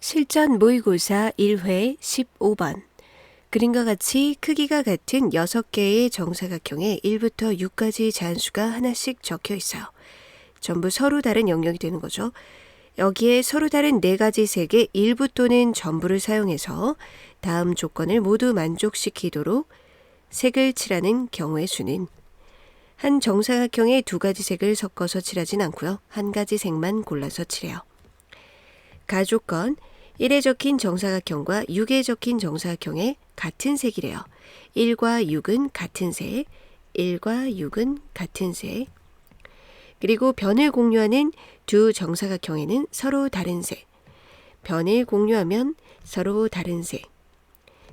실전 모의고사 1회 15번. 그림과 같이 크기가 같은 6개의 정사각형에 1부터 6까지 자연수가 하나씩 적혀 있어요. 전부 서로 다른 영역이 되는 거죠. 여기에 서로 다른 4가지 색의 일부 또는 전부를 사용해서 다음 조건을 모두 만족시키도록 색을 칠하는 경우의 수는 한 정사각형에 2가지 색을 섞어서 칠하진 않고요. 한 가지 색만 골라서 칠해요. 가조건 1에 적힌 정사각형과 6에 적힌 정사각형의 같은 색이래요. 1과 6은 같은 색, 1과 6은 같은 색. 그리고 변을 공유하는 두 정사각형에는 서로 다른 색. 변을 공유하면 서로 다른 색.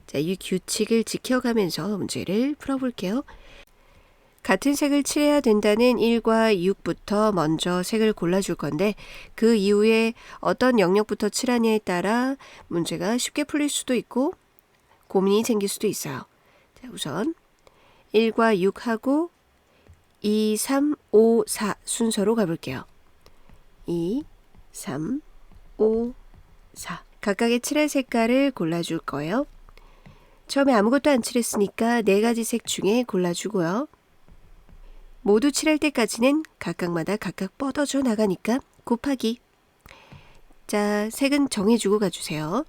자, 이 규칙을 지켜가면서 문제를 풀어볼게요. 같은 색을 칠해야 된다는 1과 6부터 먼저 색을 골라줄 건데 그 이후에 어떤 영역부터 칠하냐에 따라 문제가 쉽게 풀릴 수도 있고 고민이 생길 수도 있어요. 자, 우선 1과 6하고 2, 3, 5, 4 순서로 가볼게요. 2, 3, 5, 4 각각의 칠할 색깔을 골라줄 거예요. 처음에 아무것도 안 칠했으니까 4가지 색 중에 골라주고요. 모두 칠할 때까지는 각각마다 각각 뻗어져 나가니까 곱하기. 자, 색은 정해주고 가주세요.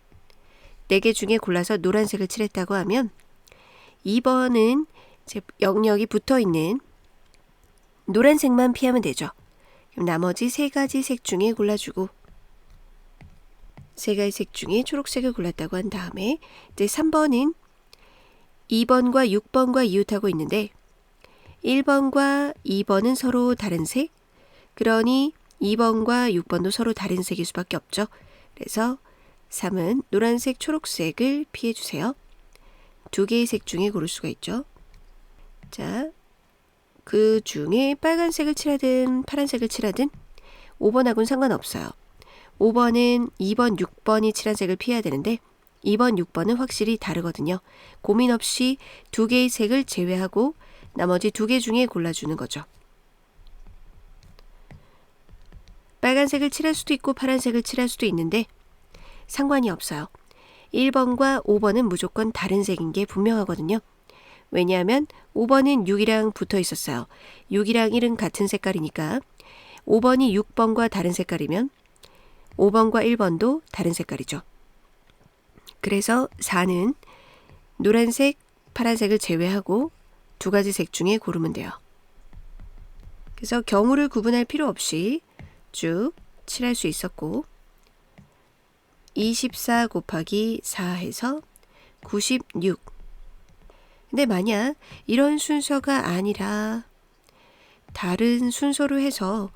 4개 중에 골라서 노란색을 칠했다고 하면 2번은 이제 영역이 붙어있는 노란색만 피하면 되죠. 그럼 나머지 3가지 색 중에 골라주고 3가지 색 중에 초록색을 골랐다고 한 다음에 이제 3번은 2번과 6번과 이웃하고 있는데 1번과 2번은 서로 다른 색, 그러니 2번과 6번도 서로 다른 색일 수밖에 없죠. 그래서 3은 노란색, 초록색을 피해주세요. 2개의 색 중에 고를 수가 있죠. 자, 그 중에 빨간색을 칠하든 파란색을 칠하든 5번하고는 상관없어요. 5번은 2번, 6번이 칠한 색을 피해야 되는데 2번, 6번은 확실히 다르거든요. 고민 없이 2개의 색을 제외하고 나머지 2개 중에 골라주는 거죠. 빨간색을 칠할 수도 있고 파란색을 칠할 수도 있는데 상관이 없어요. 1번과 5번은 무조건 다른 색인 게 분명하거든요. 왜냐하면 5번은 6이랑 붙어 있었어요. 6이랑 1은 같은 색깔이니까 5번이 6번과 다른 색깔이면 5번과 1번도 다른 색깔이죠. 그래서 4는 노란색, 파란색을 제외하고 2가지 색 중에 고르면 돼요. 그래서 경우를 구분할 필요 없이 쭉 칠할 수 있었고 24 곱하기 4 해서 96. 근데 만약 이런 순서가 아니라 다른 순서로 해서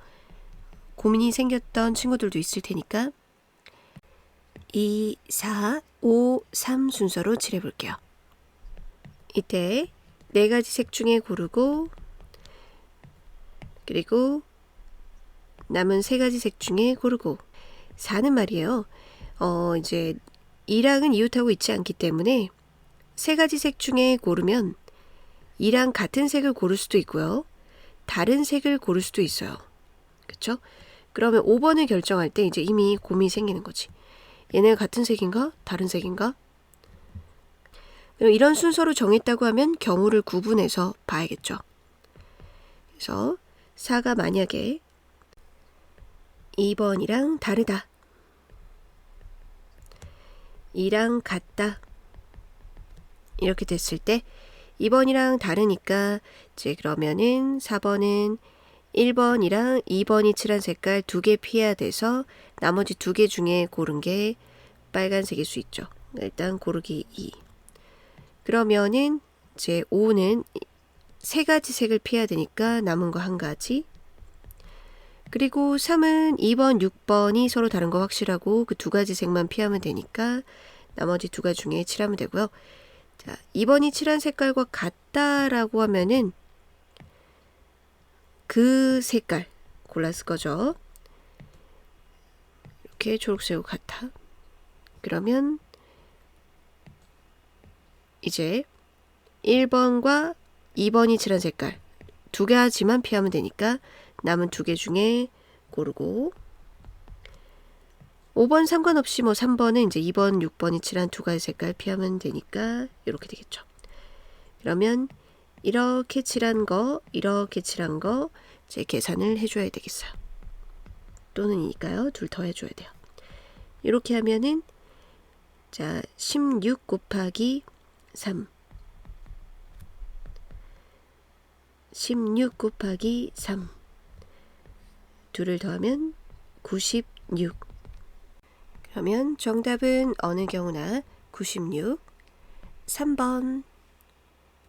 고민이 생겼던 친구들도 있을 테니까 2, 4, 5, 3 순서로 칠해 볼게요. 이때 4가지 색 중에 고르고 그리고 남은 3가지 색 중에 고르고 4는 말이에요. 이제 2랑은 이웃하고 있지 않기 때문에 3가지 색 중에 고르면 2랑 같은 색을 고를 수도 있고요. 다른 색을 고를 수도 있어요. 그쵸? 그러면 5번을 결정할 때 이제 이미 고민이 생기는 거지. 얘네가 같은 색인가? 다른 색인가? 이런 순서로 정했다고 하면 경우를 구분해서 봐야겠죠. 그래서 4가 만약에 2번이랑 다르다. 2랑 같다. 이렇게 됐을 때 2번이랑 다르니까 이제 그러면은 4번은 1번이랑 2번이 칠한 색깔 2개 피해야 돼서 나머지 2개 중에 고른 게 빨간색일 수 있죠. 일단 고르기 2. 그러면은 이제 5는 3가지 색을 피해야 되니까 남은 거 1가지. 그리고 3은 2번, 6번이 서로 다른 거 확실하고 그 2가지 색만 피하면 되니까 나머지 2가지 중에 칠하면 되고요. 자, 2번이 칠한 색깔과 같다라고 하면은 그 색깔 골랐을 거죠. 이렇게 초록색과 같아. 그러면 이제 1번과 2번이 칠한 색깔 2가지만 피하면 되니까 남은 2개 중에 고르고 5번 상관없이 뭐 3번은 이제 2번, 6번이 칠한 두 가지 색깔 피하면 되니까 이렇게 되겠죠. 그러면 이렇게 칠한 거, 이렇게 칠한 거 이제 계산을 해줘야 되겠어요. 또는이니까요. 둘 더 해줘야 돼요. 이렇게 하면은 자 16 곱하기 3 16 곱하기 3 둘을 더하면 96. 그러면 정답은 어느 경우나 96 3번.